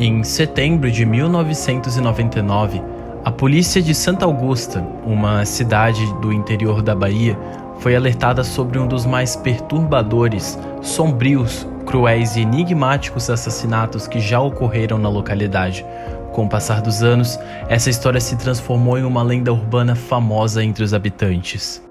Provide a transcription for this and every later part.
Em setembro de 1999, a polícia de Santa Augusta, uma cidade do interior da Bahia, foi alertada sobre um dos mais perturbadores, sombrios, cruéis e enigmáticos assassinatos que já ocorreram na localidade. Com o passar dos anos, essa história se transformou em uma lenda urbana famosa entre os habitantes.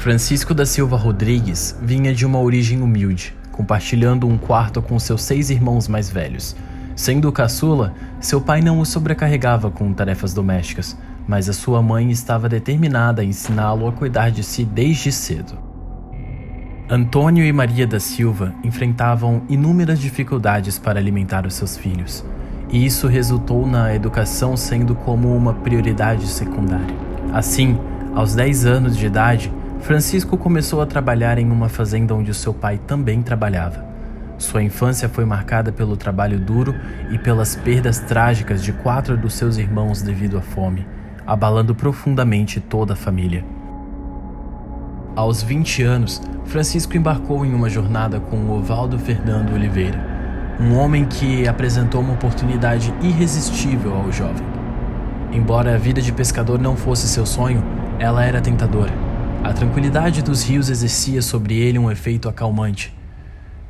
Francisco da Silva Rodrigues vinha de uma origem humilde, compartilhando um quarto com seus 6 irmãos mais velhos. Sendo o caçula, seu pai não o sobrecarregava com tarefas domésticas, mas a sua mãe estava determinada a ensiná-lo a cuidar de si desde cedo. Antônio e Maria da Silva enfrentavam inúmeras dificuldades para alimentar os seus filhos, e isso resultou na educação sendo como uma prioridade secundária. Assim, aos 10 anos de idade, Francisco começou a trabalhar em uma fazenda onde o seu pai também trabalhava. Sua infância foi marcada pelo trabalho duro e pelas perdas trágicas de 4 dos seus irmãos devido à fome, abalando profundamente toda a família. Aos 20 anos, Francisco embarcou em uma jornada com Ovaldo Fernando Oliveira, um homem que apresentou uma oportunidade irresistível ao jovem. Embora a vida de pescador não fosse seu sonho, ela era tentadora. A tranquilidade dos rios exercia sobre ele um efeito acalmante.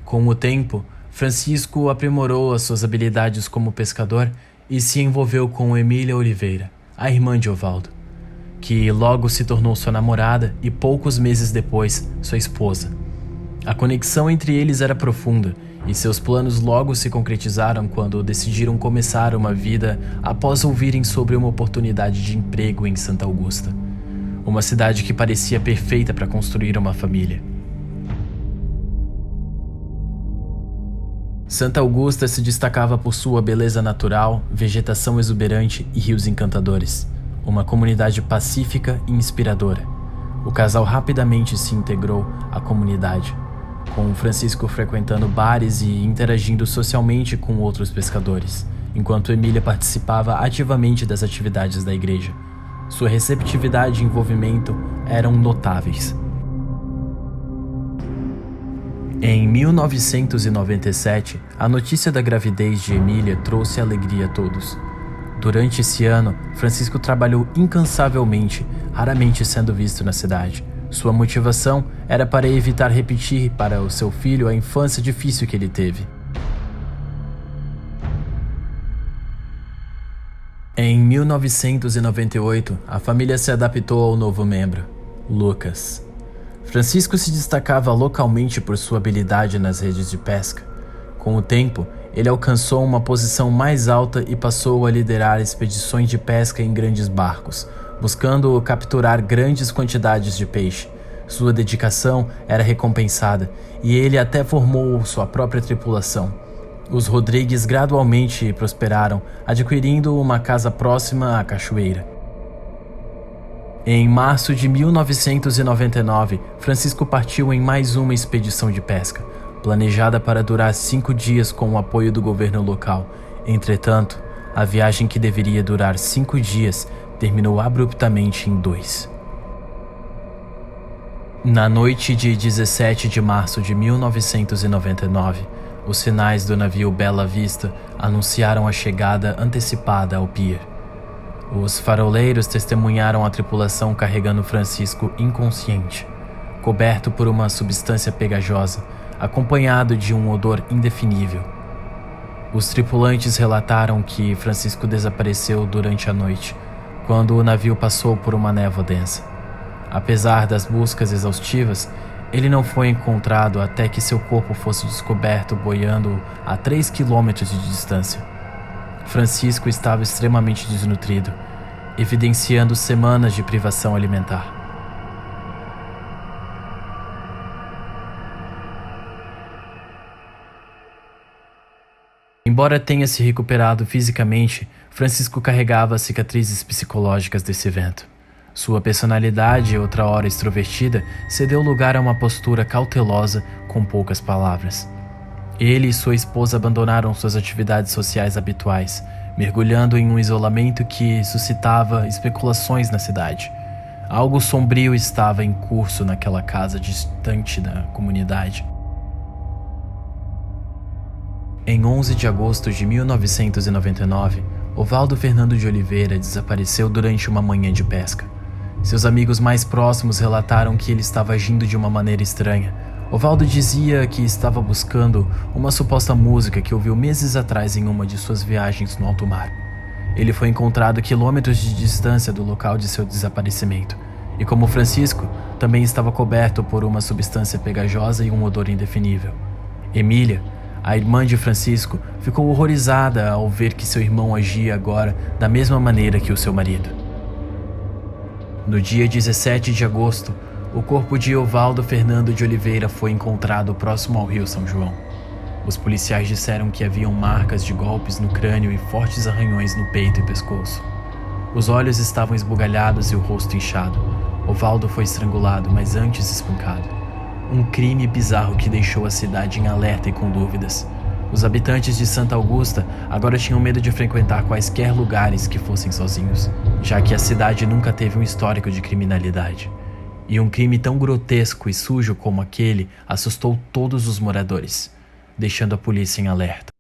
Com o tempo, Francisco aprimorou as suas habilidades como pescador e se envolveu com Emília Oliveira, a irmã de Ovaldo, que logo se tornou sua namorada e poucos meses depois, sua esposa. A conexão entre eles era profunda e seus planos logo se concretizaram quando decidiram começar uma vida após ouvirem sobre uma oportunidade de emprego em Santa Augusta, uma cidade que parecia perfeita para construir uma família. Santa Augusta se destacava por sua beleza natural, vegetação exuberante e rios encantadores. Uma comunidade pacífica e inspiradora. O casal rapidamente se integrou à comunidade, com Francisco frequentando bares e interagindo socialmente com outros pescadores, enquanto Emília participava ativamente das atividades da igreja. Sua receptividade e envolvimento eram notáveis. Em 1997, a notícia da gravidez de Emília trouxe alegria a todos. Durante esse ano, Francisco trabalhou incansavelmente, raramente sendo visto na cidade. Sua motivação era para evitar repetir para o seu filho a infância difícil que ele teve. Em 1998, a família se adaptou ao novo membro, Lucas. Francisco se destacava localmente por sua habilidade nas redes de pesca. Com o tempo, ele alcançou uma posição mais alta e passou a liderar expedições de pesca em grandes barcos, buscando capturar grandes quantidades de peixe. Sua dedicação era recompensada e ele até formou sua própria tripulação. Os Rodrigues gradualmente prosperaram, adquirindo uma casa próxima à cachoeira. Em março de 1999, Francisco partiu em mais uma expedição de pesca, planejada para durar 5 dias com o apoio do governo local. Entretanto, a viagem que deveria durar 5 dias terminou abruptamente em 2. Na noite de 17 de março de 1999, os sinais do navio Bela Vista anunciaram a chegada antecipada ao pier. Os faroleiros testemunharam a tripulação carregando Francisco inconsciente, coberto por uma substância pegajosa, acompanhado de um odor indefinível. Os tripulantes relataram que Francisco desapareceu durante a noite, quando o navio passou por uma névoa densa. Apesar das buscas exaustivas, ele não foi encontrado até que seu corpo fosse descoberto boiando a 3 quilômetros de distância. Francisco estava extremamente desnutrido evidenciando semanas de privação alimentar. Embora tenha se recuperado fisicamente, Francisco carregava cicatrizes psicológicas desse evento. Sua personalidade, outra hora extrovertida, cedeu lugar a uma postura cautelosa com poucas palavras. Ele e sua esposa abandonaram suas atividades sociais habituais, mergulhando em um isolamento que suscitava especulações na cidade. Algo sombrio estava em curso naquela casa distante da comunidade. Em 11 de agosto de 1999, Ovaldo Fernando de Oliveira desapareceu durante uma manhã de pesca. Seus amigos mais próximos relataram que ele estava agindo de uma maneira estranha. Ovaldo dizia que estava buscando uma suposta música que ouviu meses atrás em uma de suas viagens no alto mar. Ele foi encontrado a quilômetros de distância do local de seu desaparecimento. E como Francisco, também estava coberto por uma substância pegajosa e um odor indefinível. Emília, a irmã de Francisco, ficou horrorizada ao ver que seu irmão agia agora da mesma maneira que o seu marido. No dia 17 de agosto, o corpo de Ovaldo Fernando de Oliveira foi encontrado próximo ao rio São João. Os policiais disseram que haviam marcas de golpes no crânio e fortes arranhões no peito e pescoço. Os olhos estavam esbugalhados e o rosto inchado. Ovaldo foi estrangulado, mas antes espancado. Um crime bizarro que deixou a cidade em alerta e com dúvidas. Os habitantes de Santa Augusta agora tinham medo de frequentar quaisquer lugares que fossem sozinhos, já que a cidade nunca teve um histórico de criminalidade. E um crime tão grotesco e sujo como aquele assustou todos os moradores, deixando a polícia em alerta.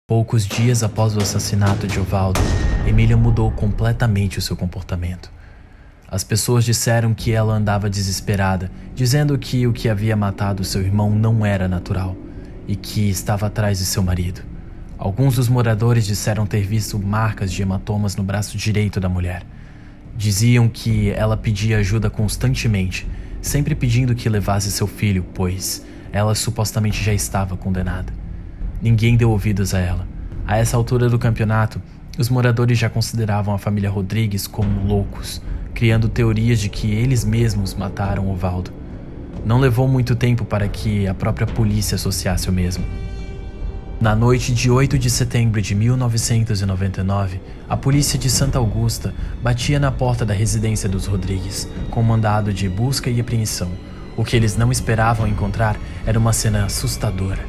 Poucos dias após o assassinato de Ovaldo, Emília mudou completamente o seu comportamento. As pessoas disseram que ela andava desesperada, dizendo que o que havia matado seu irmão não era natural e que estava atrás de seu marido. Alguns dos moradores disseram ter visto marcas de hematomas no braço direito da mulher. Diziam que ela pedia ajuda constantemente, sempre pedindo que levasse seu filho, pois ela supostamente já estava condenada. Ninguém deu ouvidos a ela. A essa altura do campeonato, os moradores já consideravam a família Rodrigues como loucos, criando teorias de que eles mesmos mataram Ovaldo. Não levou muito tempo para que a própria polícia associasse o mesmo. Na noite de 8 de setembro de 1999, a polícia de Santa Augusta batia na porta da residência dos Rodrigues, com mandado de busca e apreensão. O que eles não esperavam encontrar era uma cena assustadora.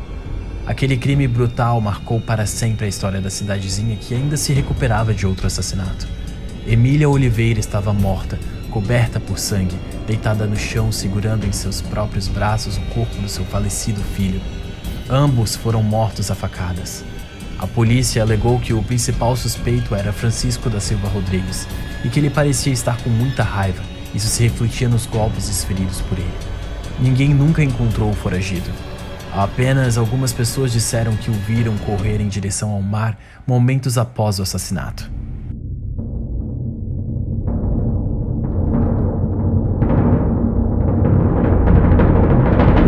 Aquele crime brutal marcou para sempre a história da cidadezinha que ainda se recuperava de outro assassinato. Emília Oliveira estava morta, coberta por sangue, deitada no chão segurando em seus próprios braços o corpo do seu falecido filho. Ambos foram mortos a facadas. A polícia alegou que o principal suspeito era Francisco da Silva Rodrigues e que ele parecia estar com muita raiva. Isso se refletia nos golpes desferidos por ele. Ninguém nunca encontrou o foragido. Apenas algumas pessoas disseram que o viram correr em direção ao mar momentos após o assassinato.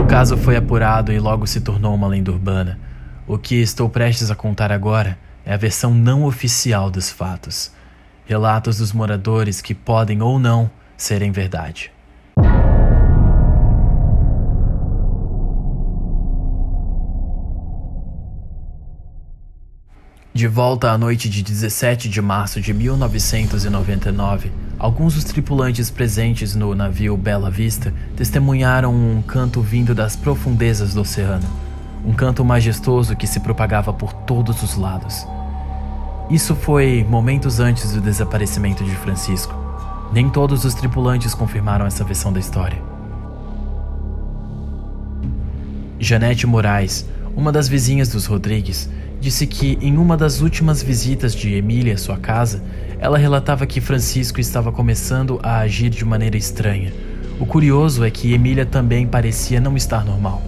O caso foi apurado e logo se tornou uma lenda urbana. O que estou prestes a contar agora é a versão não oficial dos fatos. Relatos dos moradores que podem ou não serem verdade. De volta à noite de 17 de março de 1999, alguns dos tripulantes presentes no navio Bela Vista testemunharam um canto vindo das profundezas do oceano. Um canto majestoso que se propagava por todos os lados. Isso foi momentos antes do desaparecimento de Francisco. Nem todos os tripulantes confirmaram essa versão da história. Janete Moraes, uma das vizinhas dos Rodrigues, disse que em uma das últimas visitas de Emília à sua casa, ela relatava que Francisco estava começando a agir de maneira estranha. O curioso é que Emília também parecia não estar normal.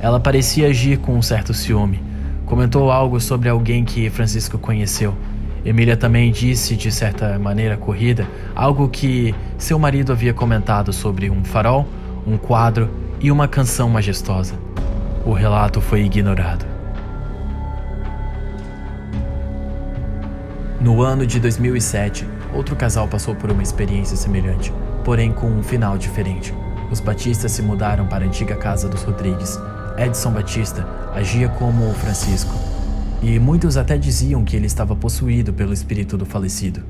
Ela parecia agir com um certo ciúme. Comentou algo sobre alguém que Francisco conheceu. Emília também disse, de certa maneira corrida, algo que seu marido havia comentado sobre um farol, um quadro e uma canção majestosa. O relato foi ignorado. No ano de 2007, outro casal passou por uma experiência semelhante, porém com um final diferente. Os Batistas se mudaram para a antiga casa dos Rodrigues. Edson Batista agia como o Francisco, e muitos até diziam que ele estava possuído pelo espírito do falecido.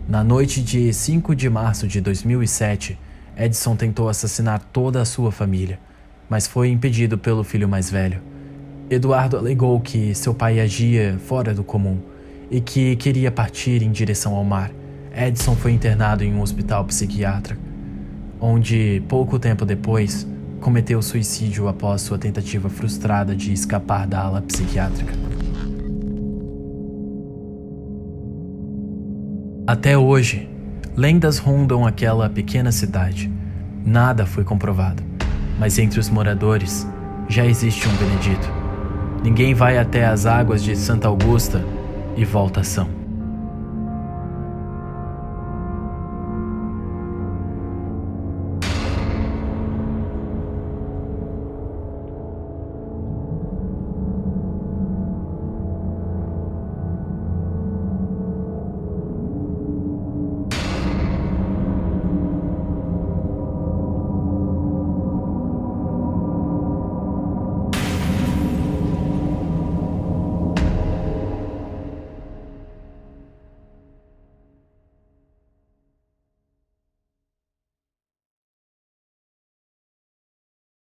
Na noite de 5 de março de 2007, Edson tentou assassinar toda a sua família, mas foi impedido pelo filho mais velho. Eduardo alegou que seu pai agia fora do comum e que queria partir em direção ao mar. Edson foi internado em um hospital psiquiátrico, onde, pouco tempo depois, cometeu suicídio após sua tentativa frustrada de escapar da ala psiquiátrica. Até hoje, lendas rondam aquela pequena cidade. Nada foi comprovado, mas entre os moradores já existe um Benedito. Ninguém vai até as águas de Santa Augusta e volta são.